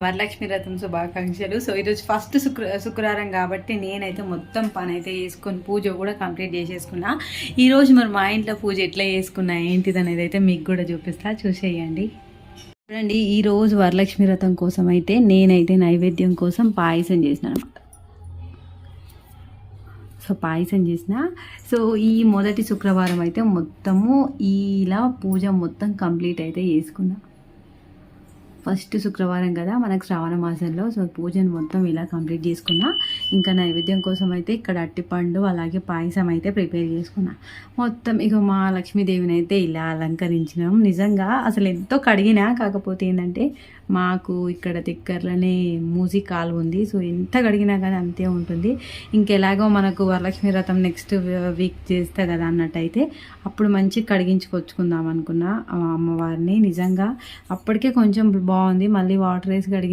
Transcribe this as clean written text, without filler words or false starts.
వరలక్ష్మి వ్రతం శుభాకాంక్షలు. సో ఈరోజు ఫస్ట్ శుక్రవారం కాబట్టి నేనైతే మొత్తం పని అయితే చేసుకొని పూజ కూడా కంప్లీట్ చేసేసుకున్నా. ఈరోజు మరి మా ఇంట్లో పూజ ఎట్లా చేసుకున్నా ఏంటిది అనేది అయితే మీకు కూడా చూపిస్తా, చూసేయండి. చూడండి, ఈరోజు వరలక్ష్మి వ్రతం కోసం అయితే నేనైతే నైవేద్యం కోసం పాయసం చేసిన అనమాట. సో పాయసం చేసిన. సో ఈ మొదటి శుక్రవారం అయితే మొత్తము ఇలా పూజ మొత్తం కంప్లీట్ అయితే చేసుకున్నా. ఫస్ట్ శుక్రవారం కదా మనకు శ్రావణ మాసంలో. సో పూజను మొత్తం ఇలా కంప్లీట్ చేసుకున్నా. ఇంకా నైవేద్యం కోసం అయితే ఇక్కడ అట్టిపండు అలాగే పాయసం అయితే ప్రిపేర్ చేసుకున్నా. మొత్తం ఇక మా లక్ష్మీదేవిని అయితే ఇలా అలంకరించినాం. నిజంగా అసలు ఎంతో కడిగినా, కాకపోతే ఏంటంటే మాకు ఇక్కడ దగ్గరలోనే మూసి కాలు ఉంది. సో ఎంత కడిగినా కానీ అంతే ఉంటుంది. ఇంకెలాగో మనకు వరలక్ష్మి వ్రతం నెక్స్ట్ వీక్ చేస్తా కదా అన్నట్టయితే అప్పుడు మంచి కడిగించుకొచ్చుకుందాం అనుకున్నా అమ్మవారిని. నిజంగా అప్పటికే కొంచెం బాగుంది, మళ్ళీ వాటర్ వేసి కడిగి